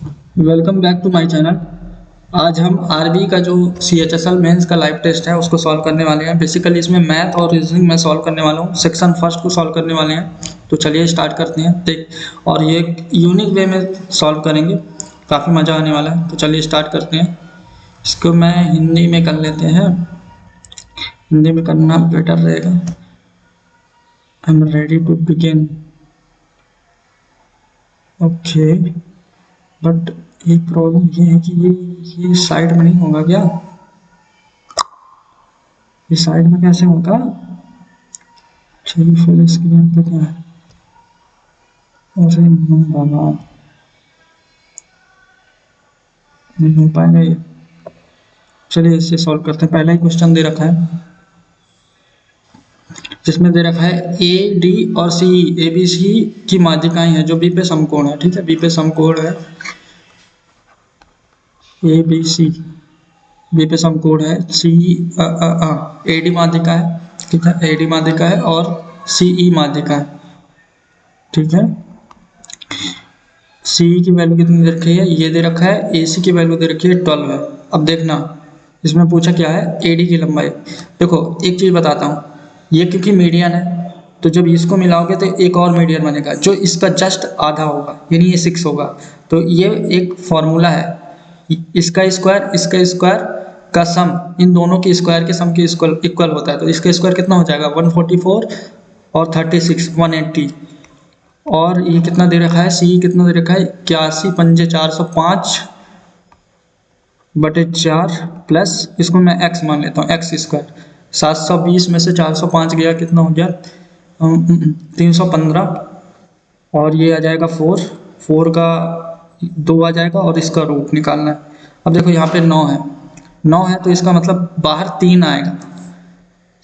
Welcome back to my channel. आज हम RB का जो CHSL मेंस का लाइव टेस्ट है उसको सॉल्व करने वाले हैं। बेसिकली इसमें मैथ और रीजनिंग में सॉल्व करने वाला हूँ। सेक्शन फर्स्ट को सॉल्व करने वाले हैं, तो चलिए स्टार्ट करते हैं। देख, और ये यूनिक वे में सॉल्व करेंगे, काफ़ी मज़ा आने वाला है। तो चलिए स्टार्ट करते हैं। इसको मैं हिंदी में कर लेते हैं, हिंदी में करना बेटर रहेगा। I am ready to begin. Okay, but एक प्रॉब्लम ये है कि ये साइड में नहीं होगा क्या? ये साइड में कैसे होगा? चलिए फुल स्क्रीन पे क्या है? अरे नहीं बाबा, नहीं हो पाएगा ये। चलिए इसे सॉल्व करते हैं। पहला ही क्वेश्चन दे रखा है, जिसमें दे रखा है ए डी और सी, ए बी सी की माध्यिकाएं हैं जो बी पे समकोण है। ठीक है, बी पे समकोण है, ए बी सी बी पे समकोण है। सी ए डी माध्यिका है, ठीक है, ए डी माध्यिका है और सी ई माध्यिका है। ठीक है, सी की वैल्यू कितनी दे रखी है? ये दे रखा है। ए सी की वैल्यू दे रखी है 12 है। अब देखना, इसमें पूछा क्या है? ए डी की लंबाई। देखो एक चीज़ बताता हूँ, ये क्योंकि मीडियन है तो जब इसको मिलाओगे तो एक और मीडियन बनेगा जो इसका जस्ट आधा होगा, यानी ये 6 होगा। तो ये एक फॉर्मूला है, इसका स्क्वायर का सम इन दोनों के स्क्वायर के सम के इक्वल होता है। तो इसका स्क्वायर कितना हो जाएगा? 144 और 36 180। और ये कितना दे रखा है? सी कितना दे रखा है? 81 पंजे 405 बटे 4 प्लस इसको मैं एक्स मान लेता हूँ, एक्स स्क्वायर। 720 में से 405 गया, कितना हो गया? 315। और ये आ जाएगा 4 का 2 आ जाएगा और इसका रूट निकालना है। अब देखो यहाँ पे 9 है, 9 है तो इसका मतलब बाहर 3 आएगा,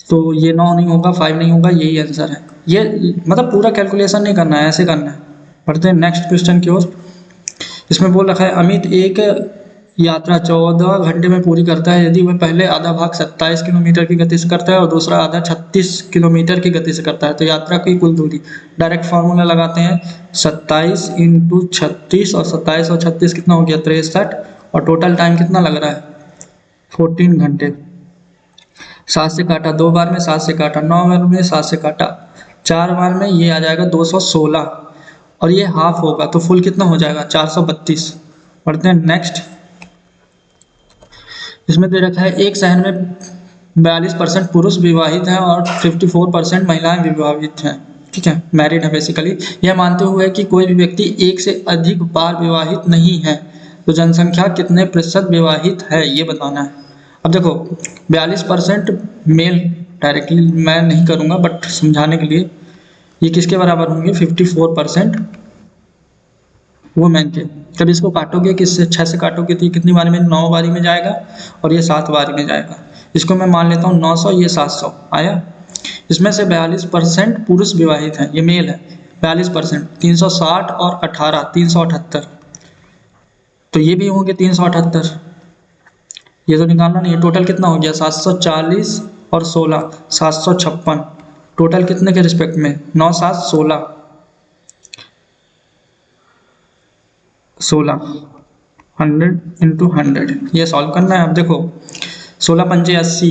तो ये 9 नहीं होगा, 5 नहीं होगा, यही आंसर है। ये मतलब पूरा कैलकुलेशन नहीं करना है, ऐसे करना है। बढ़ते हैं नेक्स्ट क्वेश्चन की ओर। इसमें बोल रखा है अमित एक यात्रा 14 घंटे में पूरी करता है यदि वह पहले आधा भाग 27 किलोमीटर की गति से करता है और दूसरा आधा 36 किलोमीटर की गति से करता है, तो यात्रा की कुल दूरी। डायरेक्ट फार्मूला लगाते हैं, 27 इंटू 36, और 27 और 36 कितना हो गया? 63। और टोटल टाइम कितना लग रहा है? 14 घंटे। 7 से काटा 2 बार में, 7 से काटा 9 बार में, 7 से काटा 4 बार में, ये आ जाएगा 216। और ये हाफ होगा तो फुल कितना हो जाएगा? 432। पढ़ते हैं नेक्स्ट। इसमें दे रखा है एक शहर में 42% पुरुष विवाहित हैं और 54% महिलाएं विवाहित हैं। ठीक है, मैरिड है बेसिकली। यह मानते हुए कि कोई भी व्यक्ति एक से अधिक बार विवाहित नहीं है, तो जनसंख्या कितने प्रतिशत विवाहित है ये बताना है। अब देखो 42% मेल, डायरेक्टली मैं नहीं करूँगा बट समझाने के लिए, ये किसके बराबर होंगे? 54% वुमेन के। जब इसको काटोगे, किससे? 6 से काटोगे तो ये कितनी बारी में? 9 बारी में जाएगा और ये 7 बारी में जाएगा। इसको मैं मान लेता हूँ 900, ये 700 आया। इसमें से 42% पुरुष विवाहित हैं, ये मेल है 42%। 360 और 18 378, तो ये भी होंगे 378। ये तो निकालना नहीं है। टोटल कितना हो गया? 740 और 16 756। टोटल कितने के रिस्पेक्ट में? 9 7 16 16 100 इंटू 100, ये सॉल्व करना है। अब देखो 16 पंजे 80,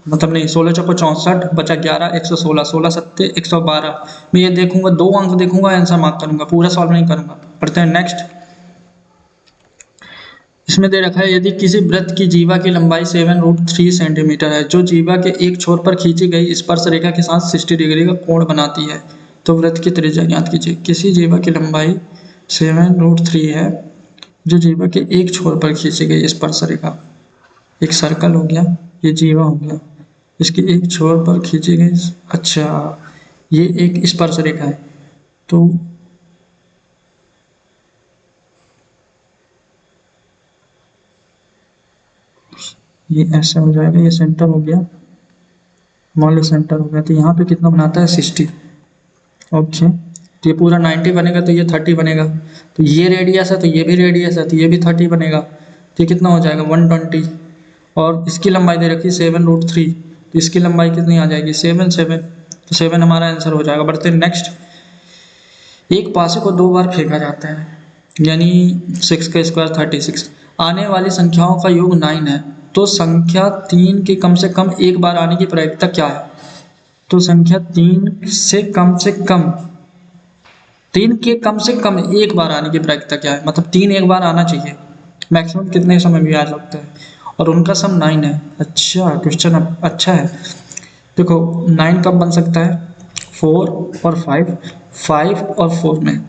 मतलब नहीं, 16 चौको 64, बचा 11, 116, 16 सत्ते 112। मैं ये देखूंगा, 2 अंक देखूंगा, आंसर मार्क करूंगा, पूरा सॉल्व नहीं करूंगा। पढ़ते हैं नेक्स्ट। इसमें दे रखा है यदि किसी वृत्त की जीवा की लंबाई 7√3 सेंटीमीटर है जो जीवा के एक छोर पर खींची गई स्पर्श रेखा के साथ 60 डिग्री का कोण बनाती है, तो वृत्त की त्रिज्या ज्ञात कीजिए। किसी जीवा की लंबाई 7√3 है जो जीवा के एक छोर पर खींची गई स्पर्श रेखा, एक सर्कल हो गया, ये जीवा हो गया, इसके एक छोर पर खींची गई, अच्छा ये एक स्पर्श रेखा है, तो ये ऐसा हो जाएगा, ये सेंटर हो गया, मान लो सेंटर हो गया, तो यहाँ पे कितना बनाता है? 60। ओके, तो ये पूरा 90 बनेगा, तो ये 30 बनेगा। तो ये रेडियस है तो ये भी रेडियस है, तो ये भी 30 बनेगा। तो ये कितना हो जाएगा? 120। और इसकी लंबाई दे रखी 7√3, तो इसकी लंबाई कितनी आ जाएगी? 7 तो 7 हमारा आंसर हो जाएगा। बढ़ते हैं नेक्स्ट। एक पासे को 2 बार फेंका जाता है, यानी 6 का स्क्वायर 36। आने वाली संख्याओं का योग 9 है, तो संख्या 3 के कम से कम एक बार आने की प्रायिकता क्या है? तो संख्या 3 के कम से कम एक बार आने की प्रायिकता क्या है? मतलब 3 एक बार आना चाहिए, मैक्सिमम कितने समय भी आ सकते हैं, और उनका सम 9 है। अच्छा क्वेश्चन अच्छा है। देखो 9 कब बन सकता है? 4 और 5, 5 और 4 में,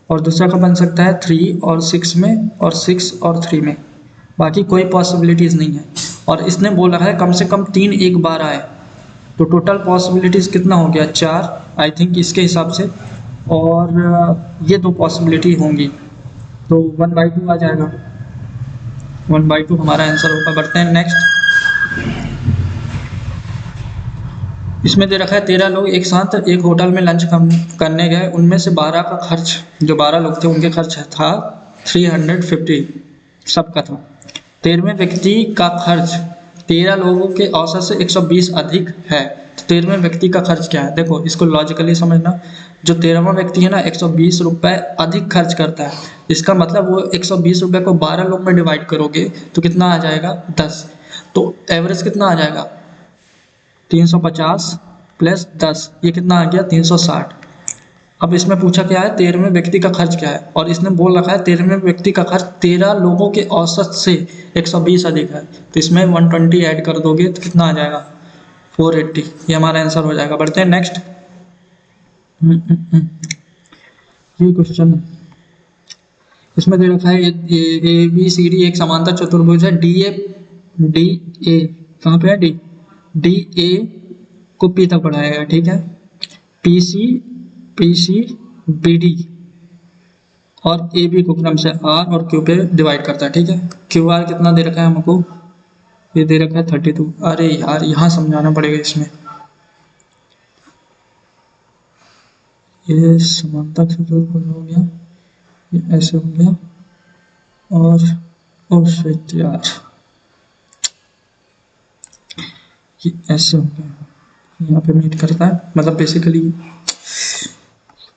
और दूसरा कब बन सकता है? 3 और 6 में, और 6 और 3 में। बाकी कोई पॉसिबिलिटीज़ नहीं है, और इसने बोल रखा है कम से कम 3 एक बार आए, तो टोटल पॉसिबिलिटीज़ कितना हो गया? 4 आई थिंक इसके हिसाब से, और ये 2 पॉसिबिलिटी होंगी, तो 1/2 आ जाएगा। 1/2 हमारा आंसर होगा। बढ़ते हैं नेक्स्ट। इसमें दे रखा है 13 लोग एक साथ एक होटल में लंच करने गए, उनमें से 12 का खर्च, जो 12 लोग थे उनके खर्च था 350 सबका था। 13वें व्यक्ति का खर्च 13 लोगों के औसत से 120 अधिक है, तो 13वें व्यक्ति का खर्च क्या है? देखो इसको लॉजिकली समझना। जो 13वां व्यक्ति है ना 120 रुपये अधिक खर्च करता है, इसका मतलब वो 120 रुपये को 12 लोग में डिवाइड करोगे तो कितना आ जाएगा? 10। तो एवरेज कितना आ जाएगा? 350 प्लस 10, ये कितना आ गया? 360। अब इसमें पूछा क्या है? 13वें व्यक्ति का खर्च क्या है, और इसने बोल रखा है 13वें व्यक्ति का खर्च 13 लोगों के औसत से 120 अधिक है, तो इसमें 120 ऐड कर दोगे तो कितना आ जाएगा? 480। ये हमारा आंसर हो जाएगा। बढ़ते हैं नेक्स्ट। ये क्वेश्चन इसमें दे रखा है ए बी सी डी एक समांतर चतुर्भुज है, डी ए कहाँ पे है? डी ए को पी तक बढ़ाया गया, ठीक है। पी सी बी डी और ए बी को क्रम से आर और क्यू पे डिवाइड करता है, ठीक है। क्यू आर कितना दे रखा है हमको? ये दे रखा है 32। अरे यार यहाँ समझाना पड़ेगा इसमें। ये समांतर चतुर्भुज हो गया, ये ऐसे हो गया, और ओ शिट यार ये ऐसे हो गया, यहाँ पे मीट करता है, मतलब basically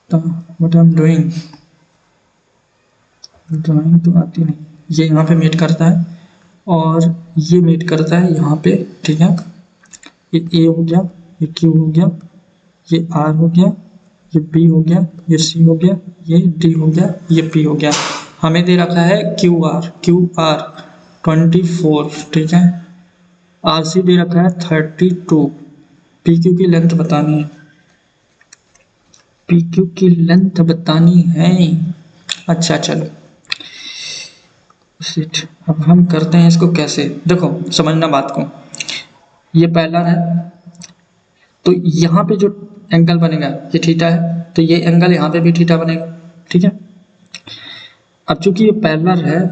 what I am doing, drawing तो आती नहीं। ये यहाँ पे मीट करता है और ये मीट करता है यहाँ पे, ठीक है। ये ए हो गया, ये क्यू हो गया, ये आर हो गया, ये बी हो गया, ये सी हो गया, ये डी हो गया, ये पी हो गया। हमें दे रखा है क्यू आर 24, ठीक है। आर सी दे रखा है 32। पी क्यू की लेंथ बतानी है, पी क्यू की लेंथ बतानी है। अच्छा चलो शिट, अब हम करते हैं इसको कैसे। देखो समझना बात को, ये पहला है तो यहाँ पे जो एंगल बनेगा ये थीटा है, तो ये एंगल यहाँ पे भी थीटा बनेगा, ठीक है। अब चूंकि ये पैरेलल है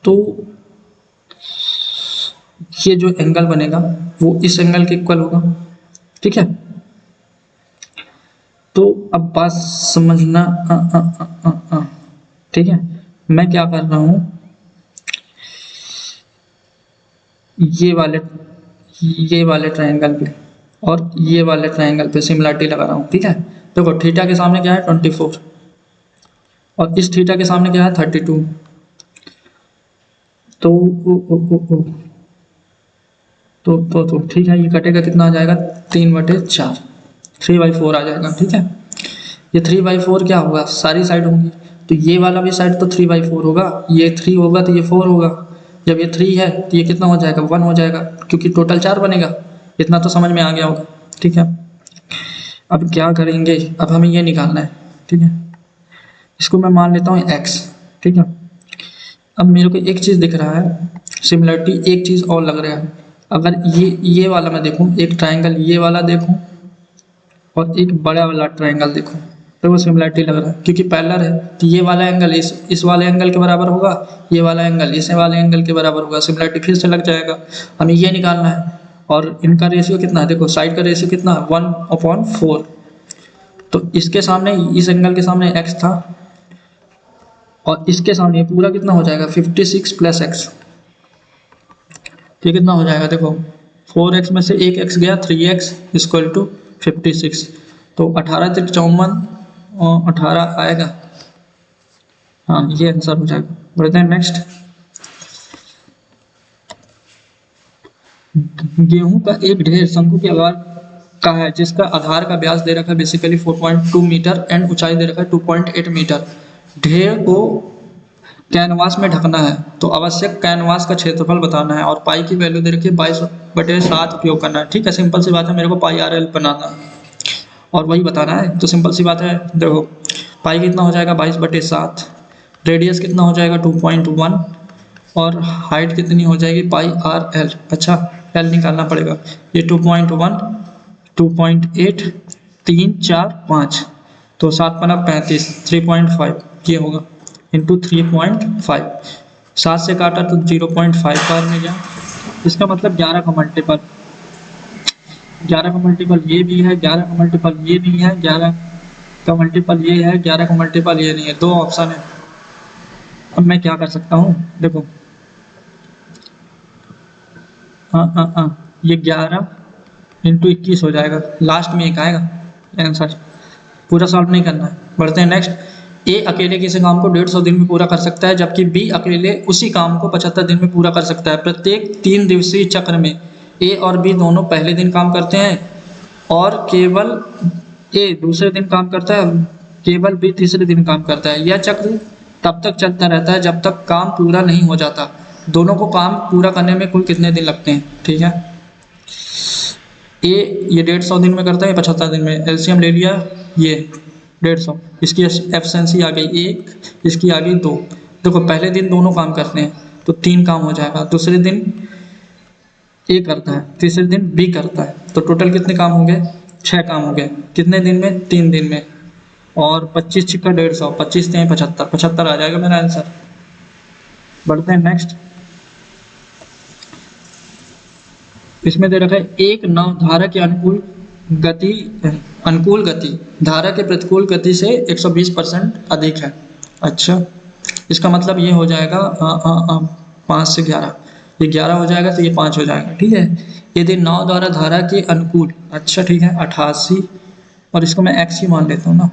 तो ये जो एंगल बनेगा वो इस एंगल के इक्वल होगा, ठीक है। तो अब बात समझना, ठीक है। मैं क्या कर रहा हूं, ये वाले ट्रायंगल पे और ये वाले ट्रायंगल पे सिमिलरिटी लगा रहा हूँ, ठीक है। देखो थीटा के सामने क्या है 24 और इस थीटा के सामने क्या है 32, तो ठीक है, ये कटेगा कितना आ जाएगा 3/4, 3/4 आ जाएगा, ठीक है। ये 3/4 क्या होगा, सारी साइड होंगी, तो ये वाला भी साइड तो 3/4 होगा, ये 3 होगा तो ये 4 होगा, जब ये 3 है तो ये कितना हो जाएगा 1 हो जाएगा, क्योंकि टोटल 4 बनेगा। इतना तो समझ में आ गया होगा, ठीक है। अब क्या करेंगे, अब हमें ये निकालना है, ठीक है। इसको मैं मान लेता हूँ x, ठीक है। अब मेरे को एक चीज़ दिख रहा है सिमिलरिटी, एक चीज़ और लग रहा है। अगर ये वाला मैं देखूँ, एक ट्रायंगल ये वाला देखूँ और एक बड़ा वाला ट्रायंगल देखूँ, तो वो सिमिलरिटी लग रहा है, क्योंकि पैरेलल है, तो ये वाला एंगल इस वाले एंगल के बराबर होगा, ये वाला एंगल इस वाले एंगल के बराबर होगा, सिमिलरिटी फिर से लग जाएगा। हमें ये निकालना है, और इनका रेशियो कितना है, देखो साइड का रेशियो कितना है 1/4, तो इसके सामने, इस एंगल के सामने x था और इसके सामने पूरा कितना हो जाएगा 56 + x, ये कितना हो जाएगा, देखो 4x में से एक x गया, 3x = 56, तो 18 × 3 = 54 और 18 आएगा, हाँ ये आंसर हो जाएगा। बढ़ते हैं नेक्स्ट। गेहूं का एक ढेर शंकु के आकार का है जिसका आधार का व्यास दे रखा है बेसिकली 4.2 मीटर एंड ऊंचाई दे रखा है 2.8 मीटर। ढेर को कैनवास में ढकना है तो आवश्यक कैनवास का क्षेत्रफल बताना है और पाई की वैल्यू दे रखी है 22/7 उपयोग करना है। ठीक है, सिंपल सी बात है, मेरे को पाई आर एल बनाना है और वही बताना है, तो सिंपल सी बात है। देखो पाई कितना हो जाएगा 22/7, रेडियस कितना हो जाएगा 2.1 और हाइट कितनी हो जाएगी पाई आर एल। अच्छा एल निकालना पड़ेगा, ये 2.1 2.8 3 4 5 तो 7×5 3.5 ये होगा इंटू 3.5। 7 से काटा तो 0.5 बार में गया, इसका मतलब 11 का मल्टीपल, 11 का मल्टीपल ये भी है, 11 का मल्टीपल ये भी है, 11 का मल्टीपल ये है, 11 का मल्टीपल ये नहीं है। दो ऑप्शन है। अब मैं क्या कर सकता हूँ, देखो हाँ ये 11 इंटू 21 हो जाएगा, लास्ट में एक आएगा आंसर। पूरा सॉल्व नहीं करना है। बढ़ते हैं नेक्स्ट। ए अकेले किसी काम को 150 दिन में पूरा कर सकता है जबकि बी अकेले उसी काम को 75 दिन में पूरा कर सकता है। प्रत्येक 3 दिवसीय चक्र में ए और बी दोनों पहले दिन काम करते हैं और केवल ए दूसरे दिन काम करता है, केवल बी तीसरे दिन काम करता है। यह चक्र तब तक चलता रहता है जब तक काम पूरा नहीं हो जाता। दोनों को काम पूरा करने में कुल कितने दिन लगते हैं? ठीक है, ए ये 150 दिन में करता है, 75 दिन में। एलसीएम ले लिया, ये 150, इसकी एफिशिएंसी आ गई 1, इसकी आ गई 2। देखो पहले दिन दोनों काम करते हैं तो 3 काम हो जाएगा, दूसरे दिन ए करता है, तीसरे दिन बी करता है, तो टोटल कितने काम होंगे? 6 काम हो गए। कितने दिन में? 3 दिन में। और 25 छिक्का 150, 25 3 75, 75 आ जाएगा मेरा आंसर। बढ़ते हैं नेक्स्ट। इसमें दे रखा है एक नाव धारा के अनुकूल गति धारा के प्रतिकूल गति से 120% अधिक है। अच्छा, इसका मतलब ये हो जाएगा 5 से 11, ये 11 हो जाएगा तो ये 5 हो जाएगा। ठीक है, यदि नाव द्वारा धारा के अनुकूल, अच्छा ठीक है 88, और इसको मैं x ही मान लेता हूँ ना,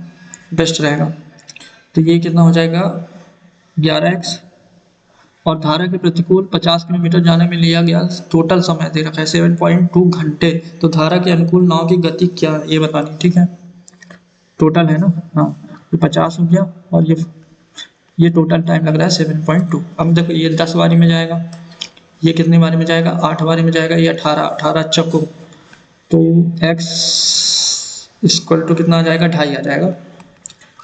बेस्ट रहेगा। तो ये कितना हो जाएगा 11x, और धारा के प्रतिकूल 50 किलोमीटर जाने में लिया गया टोटल समय दे रखा है 7.2 घंटे। तो धारा के अनुकूल नाव की गति क्या है ये बतानी। ठीक है, टोटल है ना, हाँ ये 50 हो गया और ये टोटल टाइम लग रहा है 7.2। अब देखो ये 10 बारी में जाएगा, ये कितनी बारी में जाएगा? 8 बारी में जाएगा, ये 18 चक्को, तो x इक्वल टू कितना आ जाएगा? 2.5 आ जाएगा।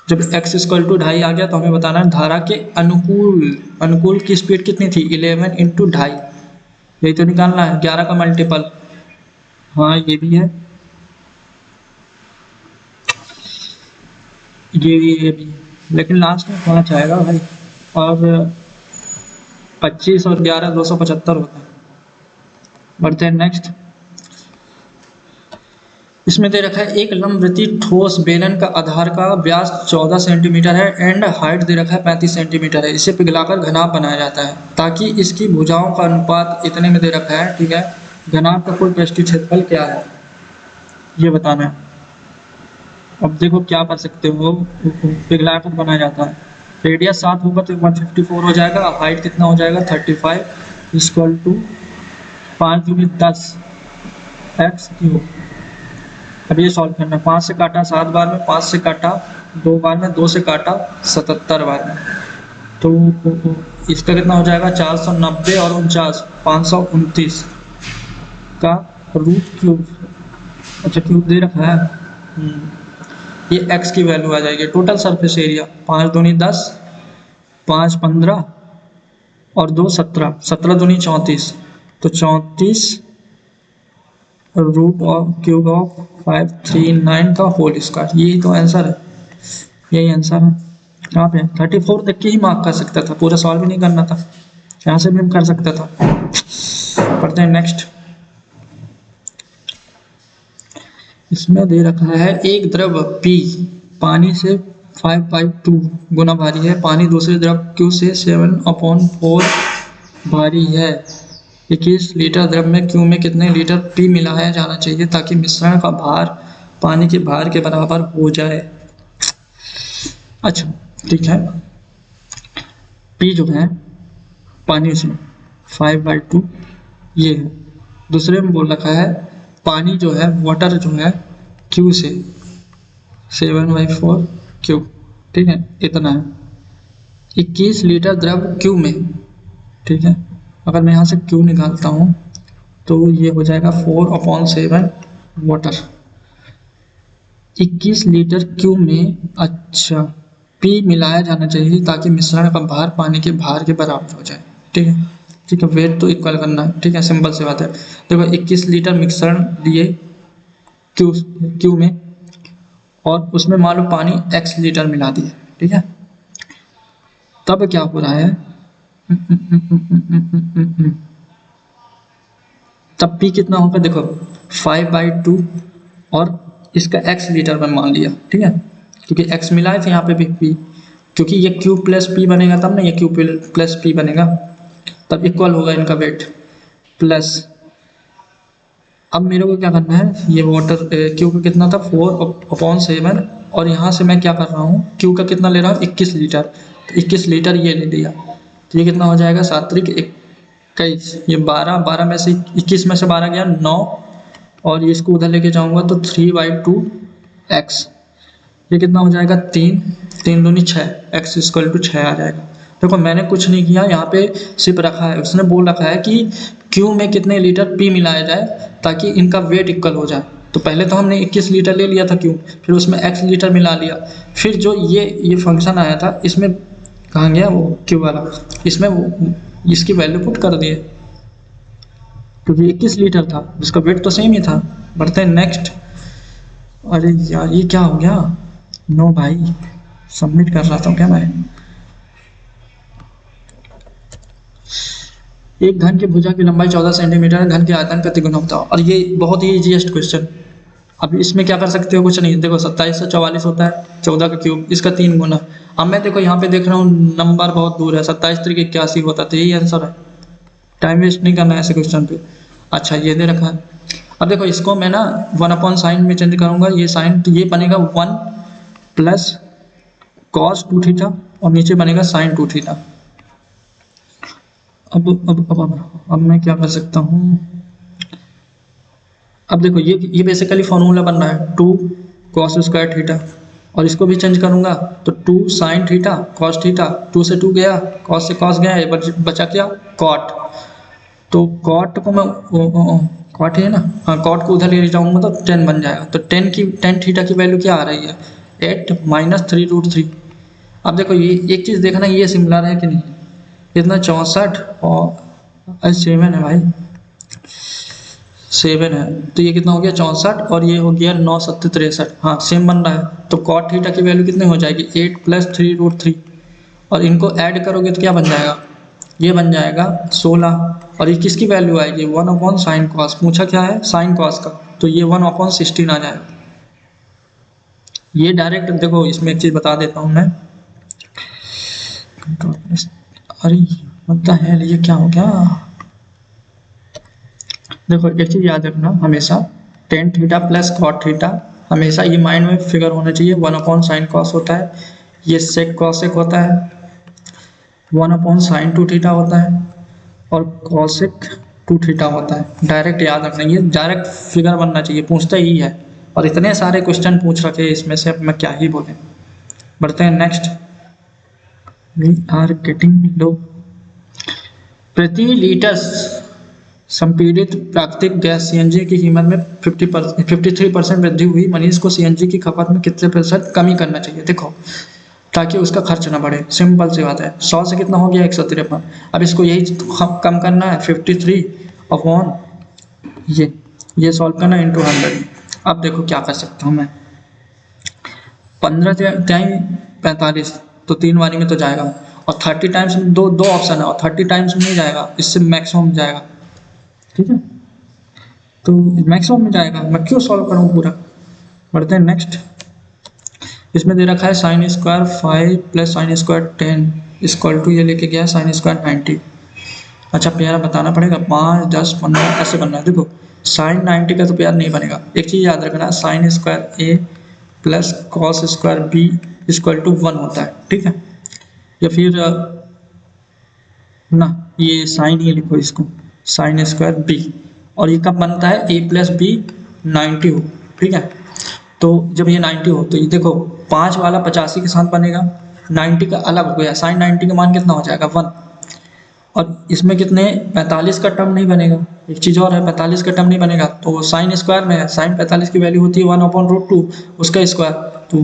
जब x इक्वल टू 2.5 आ गया तो हमें बताना है धारा के अनुकूल की स्पीड कितनी थी? 11 इंटू 2.5, यही तो निकालना है। 11 का मल्टीपल, हाँ ये भी है, ये भी, लेकिन लास्ट में 5 आएगा भाई, और 25 और 11 275 होता है। बढ़ते हैं नेक्स्ट। इसमें दे रखा है एक लंबवृत्तीय ठोस बेलन का आधार का व्यास 14 सेंटीमीटर है एंड हाइट दे रखा है 35 सेंटीमीटर है। इसे पिघलाकर घनाभ बनाया जाता है ताकि इसकी भुजाओं का अनुपात इतने में दे रखा है। ठीक है, घनाभ का कुल पृष्ठीय क्षेत्रफल क्या है ये बताना है। अब देखो क्या कर सकते हो, पिघलाकर बनाया जाता है। रेडियस 7 होगा तो 154 हो जाएगा, हाइट कितना हो जाएगा 35 इक्वल टू 5 दूनी 10 एक्स क्यूब। अब ये सॉल्व करना है, 5 से काटा 7 बार में, 5 से काटा 2 बार में, 2 से काटा 77 बार में, तो इसका कितना हो जाएगा 490 और 49 529 का रूट क्यूब। अच्छा क्यूब दे रखा है, ये x की वैल्यू आ जाएगी। टोटल सरफेस एरिया 5 दूनी 10, 5 15 और 2 17, 17 दूनी 34, तो 34 रूट ऑफ क्यूब ऑफ 539 का होल स्क्वायर। यही तो आंसर है, यही आंसर है। कहाँ पे 34 तक के ही मार्क कर सकता था, पूरा सॉल्व भी नहीं करना था, यहाँ से भी कर सकता था। पढ़ते हैं नेक्स्ट। इसमें दे रखा है एक द्रव P पानी से 5/2 गुना भारी है, पानी दूसरे द्रव Q से 7/4 भारी है। 21 लीटर द्रव में Q में कितने लीटर P मिलाया जाना चाहिए ताकि मिश्रण का भार पानी के भार के बराबर हो जाए? अच्छा ठीक है, पी जो है पानी से 5/2 ये है। दूसरे में बोल रखा है पानी जो है वाटर जो है क्यू से 7/4 क्यू, ठीक है, इतना है। 21 लीटर द्रव क्यू में, ठीक है। अगर मैं यहाँ से क्यू निकालता हूँ तो ये हो जाएगा 4/7 वाटर। 21 लीटर क्यू में, अच्छा, पी मिलाया जाना चाहिए ताकि मिश्रण का भार पानी के भार के बराबर हो जाए, ठीक है। ठीक है, वेट तो इक्वल करना है, ठीक है, सिंपल सी बात है। देखो 21 लीटर मिश्रण लिए क्यू क्यू में, और उसमें मान लो पानी x लीटर मिला दिए, ठीक है। तब क्या हो रहा है, तब P कितना होगा, देखो 5/2 और इसका x लीटर में मान लिया, ठीक है, क्योंकि x मिला है तो यहाँ पे भी P, क्योंकि ये Q प्लस P बनेगा तब ना ये Q प्लस P बनेगा, तब इक्वल होगा इनका वेट प्लस। अब मेरे को क्या करना है, ये वाटर क्यू का कितना था 4/7, और यहाँ से मैं क्या कर रहा हूँ, क्यू का कितना ले रहा हूँ 21 लीटर, तो 21 लीटर ये ले लिया, तो ये कितना हो जाएगा 7×21, ये 12 में से 21 में से 12 गया 9, और इसको उधर लेके जाऊँगा तो 3/2x, ये कितना हो जाएगा 3 दूनी 6, x = 6 आ जाएगा। देखो मैंने कुछ नहीं किया, यहाँ पे सिर्फ रखा है, उसने बोल रखा है कि क्यू में कितने लीटर पी मिलाया जाए ताकि इनका वेट इक्वल हो जाए। तो पहले तो हमने 21 लीटर ले लिया था क्यू, फिर उसमें x लीटर मिला लिया, फिर जो ये फंक्शन आया था इसमें कहाँ गया वो क्यू वाला, इसमें वो इसकी वैल्यू पुट कर दिए, क्योंकि 21 लीटर था, उसका वेट तो सेम ही था। बढ़ते हैं नेक्स्ट। अरे यार ये क्या हो गया, नो भाई, सबमिट कर रहा था क्या मैं। एक घन की भुजा की लंबाई 14 सेंटीमीटर है, घन के आयतन का तिगुना बताओ। और ये बहुत ही इजीएस्ट क्वेश्चन। अब इसमें क्या कर सकते हो, कुछ नहीं, देखो 27 से 44 होता है, 14 का क्यूब, इसका 3 गुना। अब मैं देखो यहाँ पे देख रहा हूँ नंबर बहुत दूर है, 27×81 होता है, तो यही आंसर है। टाइम वेस्ट नहीं करना है ऐसे क्वेश्चन पे। अच्छा ये दे रखा है, अब देखो इसको मैं ना 1/sin में चेंज करूँगा, ये साइन, तो ये बनेगा 1 + cos 2θ, और नीचे बनेगा sin 2θ। अब मैं क्या कर सकता हूँ, अब देखो ये बेसिकली फॉर्मूला बन रहा है 2 cos² θ, और इसको भी चेंज करूँगा तो 2 sin θ cos θ, 2 से 2 गया, cos से cos गया, ये बचा क्या cot। तो cot को मैं cot है ना, हाँ cot को उधर ले जाऊँगा तो 10 बन जाएगा। तो 10 θ की वैल्यू क्या आ रही है 8 - 3√3। अब देखो ये एक चीज़ देखना, ये सिमिलर है कि नहीं, इतना 64 और 7 है भाई, 7 है, तो ये कितना हो गया 64, और ये हो गया 9 × 7 = 63, हाँ सेम बन रहा है। तो cot θ की वैल्यू कितनी हो जाएगी 8 + 3√3, और इनको ऐड करोगे तो क्या बन जाएगा, ये बन जाएगा 16, और ये किसकी वैल्यू आएगी 1/sin cos, पूछा क्या है sin cos का, तो ये 1/16 आ जाएगा। ये डायरेक्ट देखो, इसमें एक चीज़ बता देता हूँ मैं, अरे मतलब है ये क्या हो गया, देखो एक चीज़ याद रखना हमेशा, tan θ + cot θ, हमेशा ये माइंड में फिगर होना चाहिए, 1/sin cos होता है, ये sec cosec होता है, 1/sin 2θ होता है, और cosec 2θ होता है। डायरेक्ट याद रखना, ये डायरेक्ट फिगर बनना चाहिए, पूछता ही है, और इतने सारे क्वेश्चन पूछ रखे इसमें से, अब मैं क्या ही बोले। बढ़ते हैं नेक्स्ट। वी आर गेटिंग लो। प्रति लीटर संपीड़ित प्राकृतिक गैस सीएनजी की कीमत में 53% वृद्धि हुई, मनीष को सीएनजी की खपत में कितने % कमी करना चाहिए, देखो ताकि उसका खर्च ना बढ़े। सिंपल सी बात है, 100 से कितना हो गया 153, अब इसको यही कम करना है 53 अपॉन ये सॉल्व करना × 100। अब देखो क्या कर सकता हूँ मैं, 15 × 45, तो 3 बारी में तो जाएगा, और 30 टाइम्स में दो ऑप्शन है, और 30 टाइम्स में नहीं जाएगा, इससे मैक्सिमम जाएगा, ठीक है, तो मैक्सिमम में जाएगा, मैं क्यों सॉल्व करूँ पूरा। बढ़ते हैं नेक्स्ट। इसमें दे रखा है sin² 5 + sin² 10 = ये लेके गया sin² 90। अच्छा प्यारा बताना पड़ेगा, 5 10 15 ऐसे बनना है। देखो sin 90 का तो प्यार नहीं बनेगा, एक चीज़ याद रखना, sin² A + cos² B = 1 होता है, ठीक है, या फिर ना, ये साइन ही लिखो इसको, साइन स्क्वायर बी। और ये कब बनता है, ए प्लस बी 90 हो, ठीक है। तो जब ये 90 हो तो ये देखो 5 वाला 85 के साथ बनेगा, 90 का अलग हो गया, साइन 90 का मान कितना हो जाएगा 1। और इसमें कितने 45 का टर्म नहीं बनेगा, एक चीज़ और है 45 का टर्म नहीं बनेगा, तो साइन स्क्वायर में है, साइन 45 की वैल्यू होती है 1/√2 उसका स्क्वायर, तो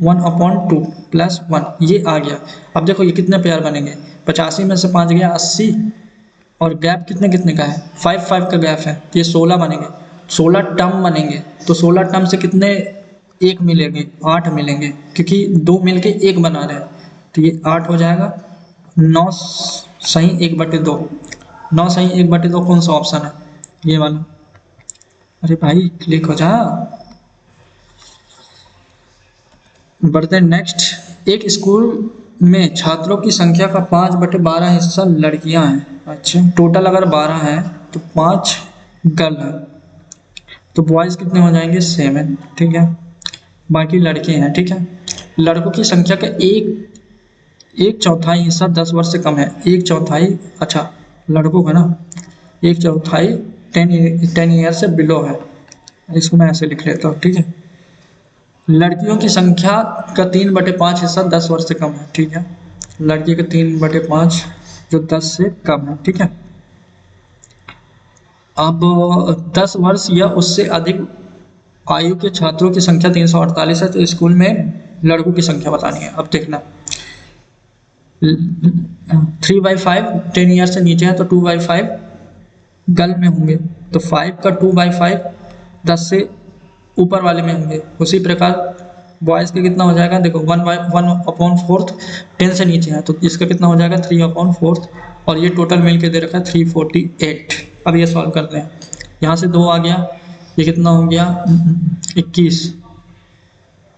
1/2 प्लस 1 ये आ गया। अब देखो ये कितने पेयर बनेंगे, 85 में से 5 गया 80, और गैप कितने कितने का है 5 का गैप है, तो ये 16 बनेंगे, 16 टर्म बनेंगे। तो 16 टर्म से कितने एक मिलेंगे, 8 मिलेंगे, क्योंकि दो मिलके एक बना रहे हैं, तो ये 8 हो जाएगा। 9 सही 1/2, 9 सही 1/2 कौन सा ऑप्शन है, ये वाला। अरे भाई क्लिक हो जा। बढ़ते नेक्स्ट, एक स्कूल में छात्रों की संख्या का 5/12 हिस्सा लड़कियां हैं, अच्छा टोटल अगर 12 है तो 5 गर्ल है, तो बॉयज़ कितने हो जाएंगे 7, ठीक है, बाकी लड़के हैं, ठीक है। लड़कों की संख्या का एक चौथाई हिस्सा 10 वर्ष से कम है, एक चौथाई, अच्छा लड़कों का ना, एक चौथाई 10 ईयर से बिलो है, इसको मैं ऐसे लिख लेता हूँ, ठीक है। लड़कियों की संख्या का 3/5 हिस्सा 10 वर्ष से कम है, ठीक है, लड़की का 3/5 जो 10 से कम है, ठीक है। अब 10 वर्ष या उससे अधिक आयु के छात्रों की संख्या 348 है, तो स्कूल में लड़कों की संख्या बतानी है। अब देखना 3/5 10 ईयर से नीचे है, तो 2/5 गर्ल में होंगे, तो 5 का 2/5 10 से ऊपर वाले में होंगे। उसी प्रकार बॉयज़ का कितना हो जाएगा, देखो 1/4 10 से नीचे है, तो इसका कितना हो जाएगा 3/4, और ये टोटल मिल के दे रखा है 348। अब ये सॉल्व करते हैं, यहाँ से 2 आ गया, ये कितना हो गया 21,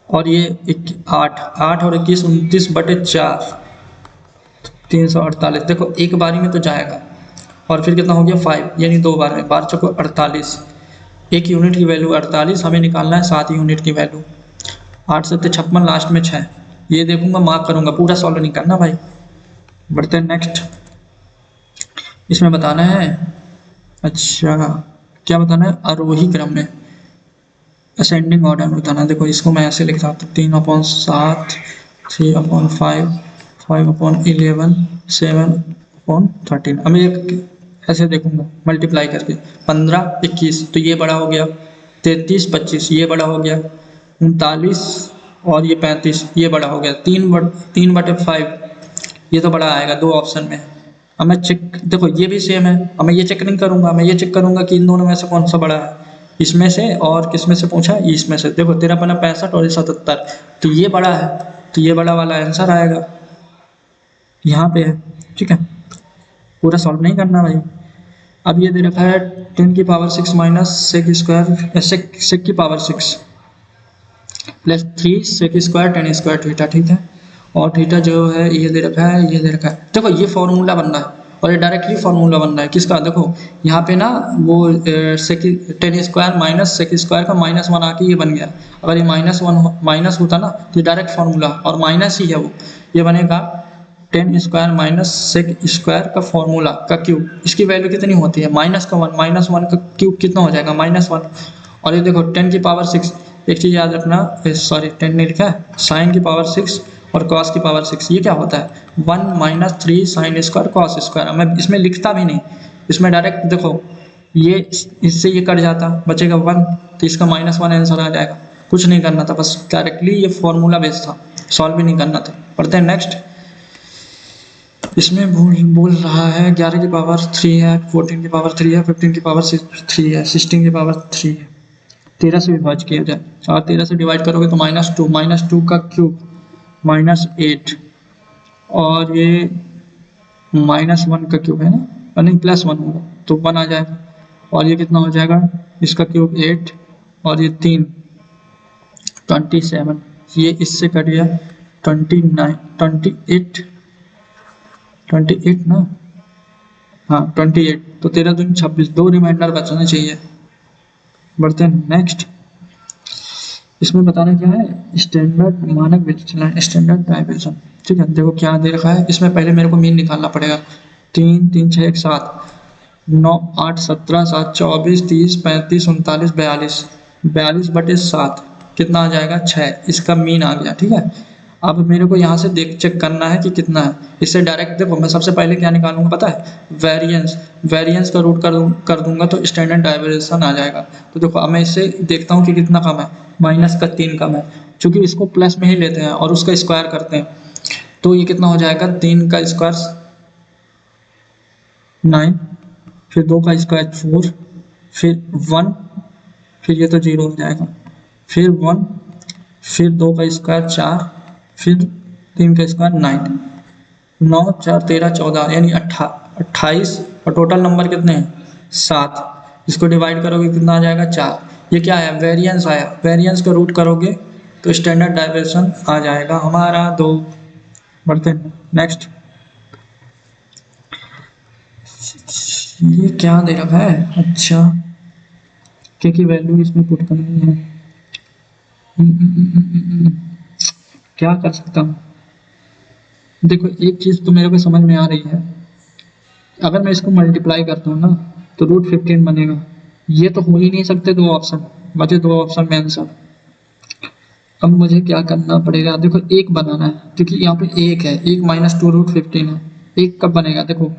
और ये 8 और 21 29/4 348। देखो एक बारी में तो जाएगा, और फिर कितना हो गया 5, यानी 2 बार में, 12 चौको 48, एक यूनिट की वैल्यू 48, हमें निकालना है 7 यूनिट की वैल्यू, 8 7 56, लास्ट में 6, ये देखूंगा मार्क करूंगा, पूरा सॉल्व नहीं करना भाई। बढ़ते हैं नेक्स्ट, इसमें बताना है, अच्छा क्या बताना है, आरोही क्रम में असेंडिंग ऑर्डर में बताना। देखो इसको मैं ऐसे लिख सकता हूँ 3/7 3/5 5/11 7/13। अब मैं एक ऐसे देखूंगा मल्टीप्लाई करके, 15 21, तो ये बड़ा हो गया, 33 25 ये बड़ा हो गया, 39 और ये 35 ये बड़ा हो गया, 3/5 ये तो बड़ा आएगा, 2 ऑप्शन में। अब मैं चेक, देखो ये भी सेम है, अब मैं ये चेक नहीं करूंगा, मैं ये चेक करूंगा कि इन दोनों में से कौन सा बड़ा है, इसमें से, और किस में से पूछा, इसमें से। देखो 13×5 और 77, तो ये बड़ा है, तो ये बड़ा वाला आंसर आएगा, यहाँ पे है, ठीक है। पूरा सॉल्व नहीं करना भाई। अब ये दे रखा है 10⁻6 माइनस सेक स्क्वायर सेक की power 6 plus 3 sec square 10 square theta, ठीक है। और थीटा जो है ये दे रखा है, ये दे रखा है। देखो ये फॉर्मूला बन रहा है, और ये डायरेक्टली फॉर्मूला बन रहा है किसका, देखो यहाँ पे ना वो सेक 10 स्क्वायर माइनस सेक स्क्वायर का -1 आके ये बन गया। अगर ये -1 माइनस होता ना तो ये डायरेक्ट फॉर्मूला, और माइनस ही है वो, ये बनेगा 10 स्क्वायर माइनस सेक स्क्वायर का फॉर्मूला का क्यूब। इसकी वैल्यू कितनी होती है, -1 का क्यूब कितना हो जाएगा -1। और ये देखो 10⁻6, एक चीज़ याद रखना, सॉरी 10 नहीं लिखा है, साइन की पावर 6 और कॉस की पावर 6, ये क्या होता है 1 - 3 साइन स्क्वायर कॉस स्क्वायर। मैं इसमें लिखता भी नहीं, इसमें डायरेक्ट देखो ये इससे ये कट जाता, बचेगा 1, तो इसका -1 आंसर आ जाएगा। कुछ नहीं करना था, बस डायरेक्टली ये फॉर्मूला बेस्ड था, सॉल्व भी नहीं करना था। पढ़ते हैं नेक्स्ट, इसमें बोल रहा है 11 की पावर 3 है, 14 की पावर 3 है, 15 की पावर 3 है, 16 की पावर 3 है। 13 से विभाजित किया जाए, और 13 से डिवाइड करोगे तो -2 का क्यूब -8, और ये -1 का क्यूब है ना, नहीं +1 होगा तो 1 आ जाएगा, और ये कितना हो जाएगा, इसका क्यूब 8 और ये 3 27, ये इससे कट गया 28 ना, हाँ 28, तो 13 दूनी 26, 2 रिमाइंडर बचने चाहिए। बढ़ते हैं नेक्स्ट, इसमें बताना क्या है, स्टैंडर्ड मानक विचलन, स्टैंडर्ड डाइवर्जन, ठीक है। देखो क्या दे रखा है, इसमें पहले मेरे को मीन निकालना पड़ेगा, तीन तीन छः एक सात, 9 8 17 7 24 30 35 39 42, 42/7 कितना आ जाएगा 6। इसका मीन आ गया, ठीक है। अब मेरे को यहाँ से देख चेक करना है कि कितना है। इससे डायरेक्ट देखो, मैं सबसे पहले क्या निकालूंगा पता है, वेरिएंस। वेरिएंस का रूट कर दूंगा तो स्टैंडर्ड डेविएशन आ जाएगा। तो देखो अब मैं इससे देखता हूँ कि कितना कम है, -3 कम है, क्योंकि इसको प्लस में ही लेते हैं और उसका स्क्वायर करते हैं। तो ये कितना हो जाएगा, 3 का स्क्वायर 9, फिर 2 का स्क्वायर 4, फिर 1, फिर ये तो 0 हो जाएगा, फिर 1, फिर 2 का स्क्वायर 4, फिर 3 का स्क्वायर 9, 9 4 13 14 यानी 28, और टोटल नंबर कितने हैं 7। इसको डिवाइड करोगे कितना आ जाएगा 4। ये क्या है, वेरिएंस आया। वेरिएंस का रूट करोगे तो स्टैंडर्ड डेविएशन आ जाएगा हमारा 2। बढ़ते हैं नेक्स्ट। ये क्या दे रखा है, अच्छा के की वैल्यू इसमें पुट करनी है। क्या कर सकता हूँ, देखो एक चीज़ तो मेरे को समझ में आ रही है। अगर मैं इसको मल्टीप्लाई करता हूँ ना तो √15 बनेगा। ये तो हो ही नहीं सकते दो ऑप्शन, बचे 2 ऑप्शन में आंसर। अब मुझे क्या करना पड़ेगा, देखो एक बनाना है क्योंकि यहाँ पे एक है, एक -2√15 है। एक कब बनेगा, देखो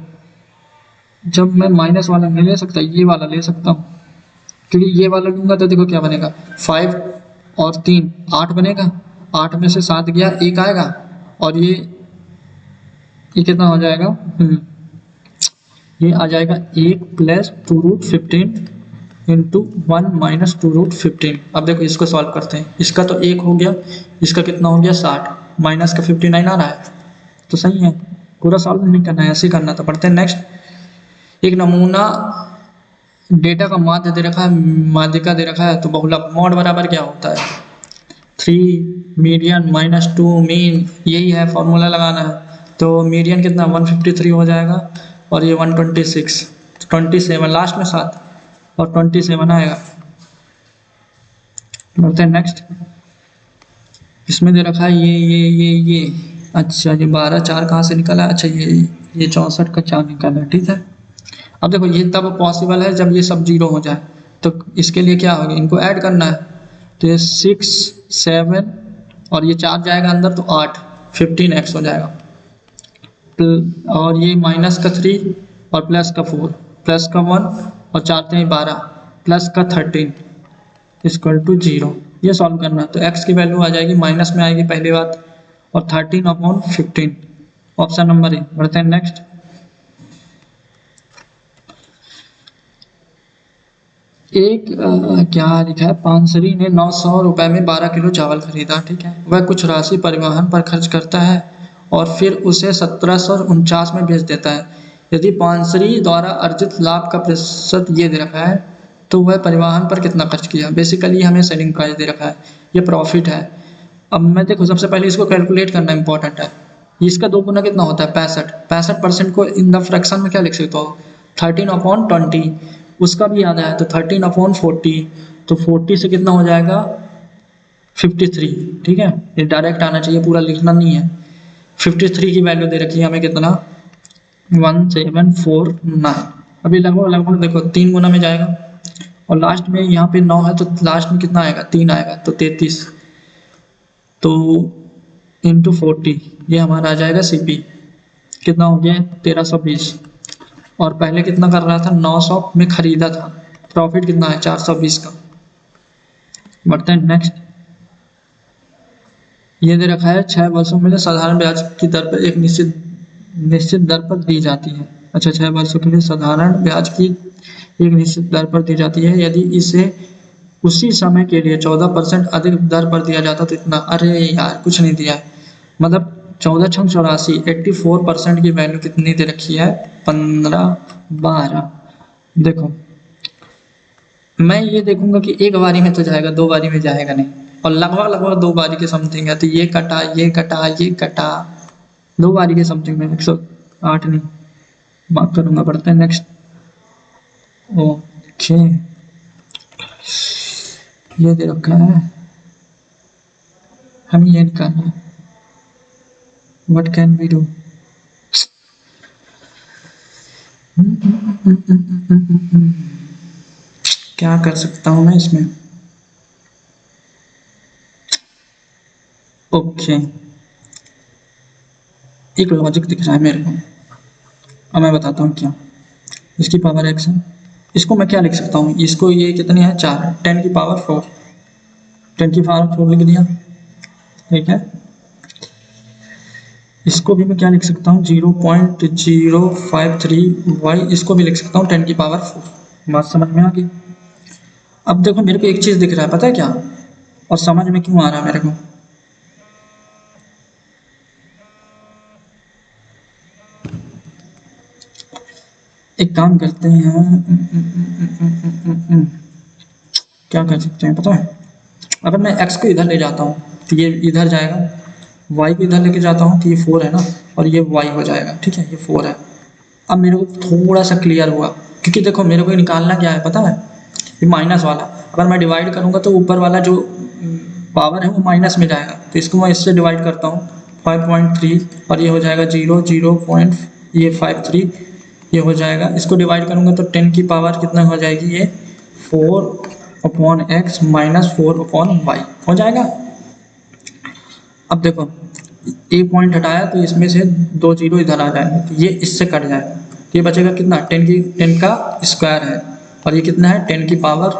जब मैं माइनस वाला नहीं ले सकता, ये वाला ले सकता हूँ, क्योंकि ये वाला लूंगा तो देखो क्या बनेगा, 5 और 3 8 बनेगा। 8 में से 7 गया, एक आएगा, और ये कितना हो जाएगा, ये आ जाएगा 1 + 2√15 इंटू 1 - 2√15। अब देखो इसको सॉल्व करते हैं। इसका तो 1 हो गया, इसका कितना हो गया 60, माइनस का 59 आ रहा है, तो सही है। पूरा सॉल्व नहीं करना है, ऐसे ही करना। तो पढ़ते हैं नेक्स्ट। एक नमूना डेटा का माध्य दे रखा है, माध्यिका दे रखा है, तो बहुलक मॉड बराबर क्या होता है, 3 मीडियन -2 मीन, यही है फॉर्मूला लगाना है। तो मीडियन कितना 153 हो जाएगा, और ये 126, 27 लास्ट में 7 और 27 आएगा। बढ़ते हैं नेक्स्ट। इसमें दे रखा है ये अच्छा, ये 12 4 कहाँ से निकला है, अच्छा ये 64 का 4 निकला है, ठीक है। अब देखो ये तब पॉसिबल है जब ये सब 0 हो जाए, तो इसके लिए क्या होगा, इनको ऐड करना है। तो ये 6 7 और ये 4 जाएगा अंदर तो 8, 15x हो जाएगा। और ये -3 और +4, +1 और 4 3 12, +13 =0। ये सॉल्व करना है। तो x की वैल्यू आ जाएगी, माइनस में आएगी पहली बात, और 13/15, ऑप्शन नंबर ए। बढ़ते हैं नेक्स्ट। क्या लिखा है, पानसरी ने 900 रुपए में 12 किलो चावल खरीदा, ठीक है। वह कुछ राशि परिवहन पर खर्च करता है और फिर उसे 1749 में भेज देता है। यदि पानसरी द्वारा अर्जित लाभ का प्रतिशत ये दे रखा है, तो वह परिवहन पर कितना खर्च किया। बेसिकली हमें सेलिंग प्राइस दे रखा है, ये प्रॉफिट है। अब मैं देखो सबसे पहले इसको कैलकुलेट करना इंपॉर्टेंट है। इसका 2 गुना कितना होता है 65, 65% को इन द फ्रैक्शन में क्या लिख सकते हो, 13/20। उसका भी याद है तो 13/40, तो 40 से कितना हो जाएगा 53, ठीक है। ये डायरेक्ट आना चाहिए, पूरा लिखना नहीं है। 53 की वैल्यू दे रखी है हमें कितना, 1749। अभी लगभग लगभग देखो 3 गुना में जाएगा, और लास्ट में यहाँ पे 9 है तो लास्ट में कितना आएगा 3 आएगा, तो 33, तो इंटू 40, ये हमारा आ जाएगा सीपी, कितना हो गया 1320। और पहले कितना कर रहा था, 900 में खरीदा था, प्रॉफिट कितना है 420 का। बढ़ते हैं नेक्स्ट। ये दे रखा है 6 वर्षों में साधारण ब्याज की दर पर एक निश्चित दर पर दी जाती है। अच्छा, 6 वर्षों के लिए साधारण ब्याज की एक निश्चित दर पर दी जाती है। यदि इसे उसी समय के लिए 14% अधिक दर पर दिया जाता तो इतना, अरे यार कुछ नहीं दिया है, मतलब 14 छंग 84, 84% की वैल्यू कितनी दे रखी है, 15 12। देखो मैं ये देखूंगा कि एक बारी में तो जाएगा, 2 बारी में जाएगा नहीं, और लगभग लगभग 2 बारी के समथिंग है, तो ये कटा ये कटा ये कटा, 2 बारी के समथिंग में 108 नहीं, मार्क करूंगा। बढ़ते हैं नेक्स्ट। ओके, ये दे रखा है, हमें ये निकालना है। व्हाट कैन वी डू, क्या कर सकता हूँ मैं इसमें? ओके, एक लॉजिक दिख रहा है मेरे को। अब मैं बताता हूँ क्या। इसकी पावर एक्स है, इसको मैं क्या लिख सकता हूँ, इसको ये कितनी है, 4, 10 की पावर 4, 10 की पावर 4 लिख दिया। ठीक है, इसको भी मैं क्या लिख सकता हूँ, 0.053 y, इसको भी लिख सकता हूँ 10 की पावर 4। बात समझ में आ गई? अब देखो मेरे को एक चीज दिख रहा है, पता है क्या, और समझ में क्यों आ रहा है मेरे को। एक काम करते हैं, क्या कर सकते हैं पता है, अगर मैं x को इधर ले जाता हूँ तो ये इधर जाएगा, y को इधर लेके जाता हूँ तो ये 4 है ना, और ये y हो जाएगा। ठीक है, ये 4 है। अब मेरे को थोड़ा सा क्लियर हुआ, क्योंकि देखो मेरे को निकालना क्या है पता है, ये माइनस वाला। अगर मैं डिवाइड करूँगा तो ऊपर वाला जो पावर है वो माइनस में जाएगा, तो इसको मैं इससे डिवाइड करता हूँ 5.3, और ये हो जाएगा 0.53, ये हो जाएगा। इसको डिवाइड करूँगा तो 10 की पावर कितना हो जाएगी, ये 4/x माइनस 4/y हो जाएगा। अब देखो ए पॉइंट हटाया तो इसमें से 2 जीरो इधर आ जाएंगे, तो ये इससे कट जाएगा, तो ये बचेगा कितना, 10 का स्क्वायर है, और ये कितना है 10 की पावर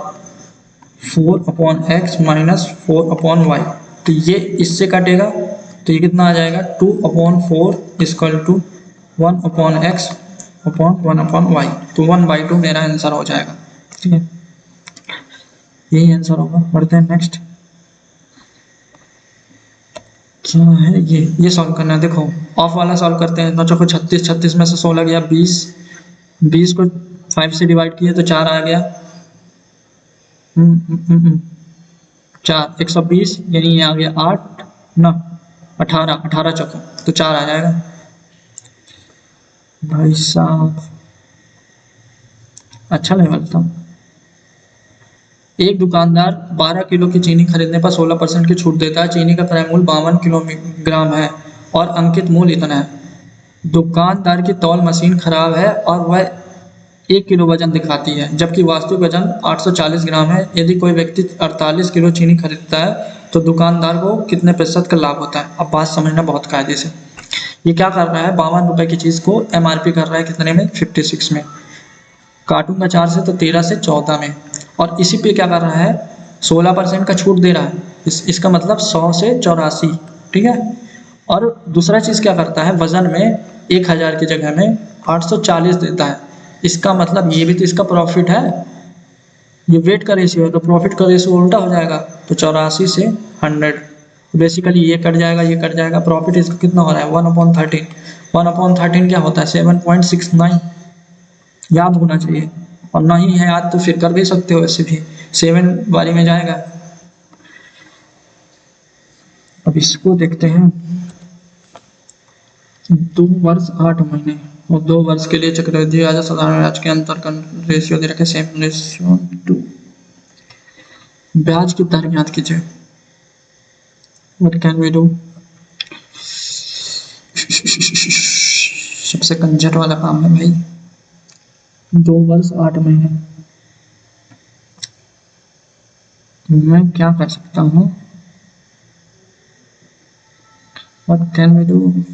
4/x माइनस 4/y, तो ये इससे कटेगा, तो ये कितना आ जाएगा 2/4 इक्वल टू 1/x/1/y, तो 1/2 मेरा आंसर हो जाएगा। ठीक है, यही आंसर होगा। बढ़ते हैं नेक्स्ट, क्या है ये सॉल्व करना है। देखो ऑफ वाला सॉल्व करते हैं, तो चलो 36, 36 में से 16 गया 20, 20 को 5 से डिवाइड किए तो 4 आ गया, 4, 120, यानी ये आ गया 8 ना 18, 18 चौका तो 4 आ जाएगा। भाई साहब अच्छा लेवल था। एक दुकानदार 12 किलो की चीनी खरीदने पर 16% की छूट देता है। चीनी का क्रय मूल्य 52 किलोग्राम है और अंकित मूल्य इतना है। दुकानदार की तौल मशीन खराब है और वह 1 किलो वजन दिखाती है, जबकि वास्तविक वजन 840 ग्राम है। यदि कोई व्यक्ति 48 किलो चीनी खरीदता है तो दुकानदार को कितने प्रतिशत का लाभ होता है। अब बात समझना बहुत कायदे से। ये क्या कर रहा है, 52 रुपए की चीज़ को MRP कर रहा है कितने में, 56 में। काटूंगा 4 से तो 13 से 14 में, और इसी पे क्या कर रहा है, 16% का छूट दे रहा है। इसका मतलब 100 से 84। ठीक है, और दूसरा चीज़ क्या करता है, वजन में 1000 की जगह में 840 देता है। इसका मतलब ये भी तो इसका प्रॉफिट है, ये वेट का रेशियो है, तो प्रॉफिट का रेशियो उल्टा हो जाएगा, तो 84 से 100, बेसिकली ये कट जाएगा, ये कट जाएगा। प्रॉफिट इसका कितना हो रहा है, 1/13। 1/13 क्या होता है, 7.69, याद होना चाहिए, और नहीं है याद तो फिर कर भी सकते हो, ऐसे भी 7 बारी में जाएगा। अब इसको देखते हैं, 2 वर्ष 8 महीने और 2 वर्ष के लिए चक्रवृद्धि ब्याज और साधारण ब्याज के अंतर का रेशियो दे रखे, सेम रेशियो टू। ब्याज की दर ज्ञात कीजिए। व्हाट कैन वी डू, सबसे कंजट वाला काम है भाई। 2 वर्ष 8 महीने, मैं क्या कर सकता हूँ, what can we do,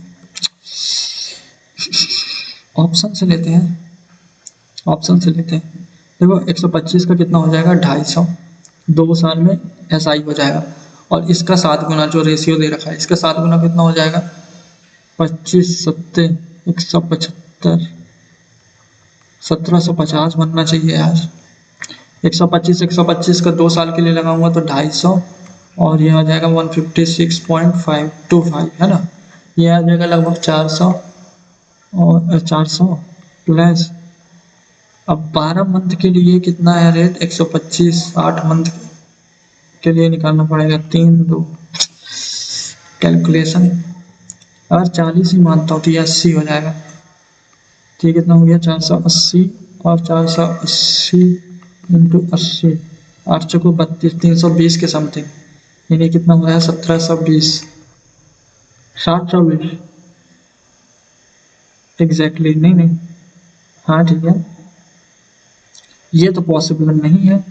option से लेते हैं, ऑप्शन से लेते हैं। देखो 125 का कितना हो जाएगा, 250, 2 साल में SI हो जाएगा, और इसका 7 गुना जो रेशियो दे रखा है, इसका 7 गुना कितना हो जाएगा, 25 सत्ते 175, 1750 बनना चाहिए यार। 125, 125 का 2 साल के लिए लगाऊंगा तो 250, और ये आ जाएगा 156.525 है ना, ये आ जाएगा लगभग 400, और 400 प्लस, अब 12 मंथ के लिए कितना है रेट, 125, 8 मंथ के लिए निकालना पड़ेगा, 3 2 कैलकुलेशन, अगर 40 ही मानता हूँ तो ये 80 हो जाएगा। तो ये कितना हो गया, 480, और 480 इंटू 80, 8 चौको 32, 320 के समथिंग, यानी कितना हो रहा है, 1720, 720 एग्जैक्टली, नहीं नहीं, हाँ ठीक है, ये तो पॉसिबल नहीं है।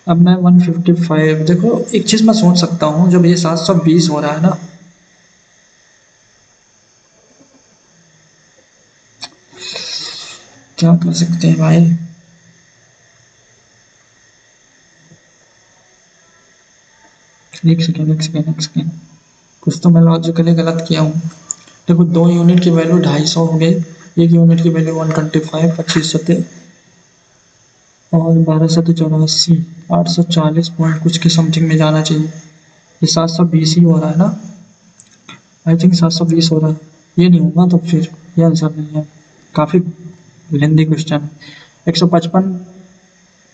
अब मैं 155, देखो एक चीज़ मैं सोच सकता हूँ, जब ये 720 हो रहा है ना, क्या कर सकते हैं भाई। एक सेकेंड, कुछ तो मैं लॉजिकली गलत किया हूँ। देखो 2 यूनिट की वैल्यू 250 हो गई, 1 यूनिट की वैल्यू 125, 25 और 12 7 84, 840 पॉइंट कुछ के समथिंग में जाना चाहिए। ये 720 ही हो रहा है ना, आई थिंक 720 हो रहा है। ये नहीं होगा तो फिर ये आंसर नहीं है। काफ़ी लेंदी क्वेश्चन है। 155,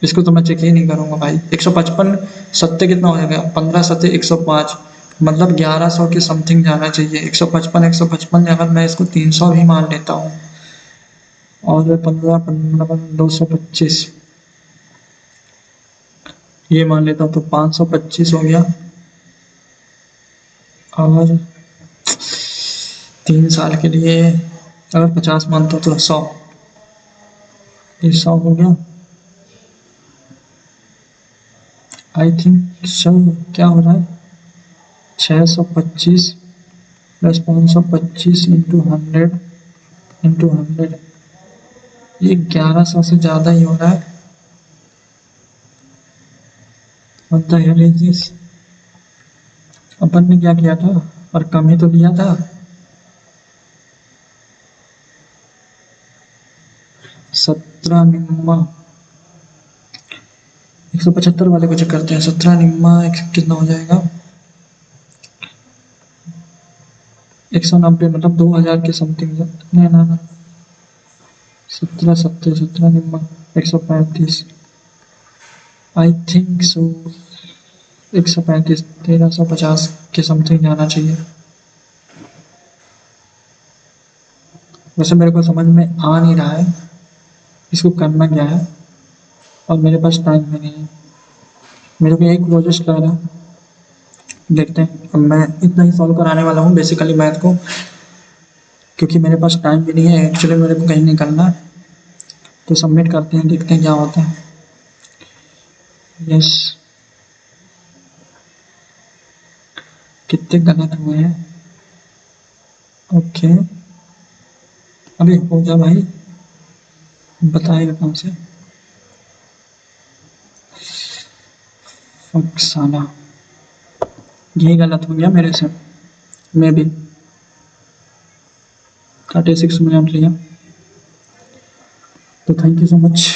इसको तो मैं चेक ही नहीं करूँगा भाई। 155 सत्ते कितना हो जाएगा, 15 सत्ते 105, मतलब 1100 के समथिंग जाना चाहिए। 155 अगर मैं इसको 300 भी मान लेता हूँ, और 15 15 225 ये मान लेता हूँ, तो 525 हो गया। और 3 साल के लिए अगर 50 मानता हूँ तो 100, ये 100 हो गया। आई थिंक सर क्या हो रहा है, 625 प्लस 525 इंटू 100, ये 1100 से ज़्यादा ही हो रहा है। What the hell is this? अपन ने क्या किया था, और कम ही तो लिया था। 17 निम्मा, 175 वाले को चेक करते हैं। 17 निम्मा कितना हो जाएगा, 190, मतलब 2000 के समथिंग। नहीं ना ना, 17 निम्मा 135, आई थिंक सो 135, 1350 के समथिंग जाना चाहिए। वैसे मेरे को समझ में आ नहीं रहा है इसको करना क्या है, और मेरे पास टाइम भी नहीं है। मेरे को एक प्रोजेक्ट लग रहा है, देखते हैं। अब मैं इतना ही सॉल्व कराने वाला हूँ बेसिकली मैथ को, क्योंकि मेरे पास टाइम भी नहीं है एक्चुअली, मेरे को कहीं निकलना है। तो सबमिट करते हैं, देखते हैं क्या होता है। यस, कितने गलत हुए हैं। ओके, अभी हो जा भाई, बताएगा कौन से। साला यही गलत हो गया मेरे से, मैं भी 36 मिनट लिया। तो थैंक यू सो मच।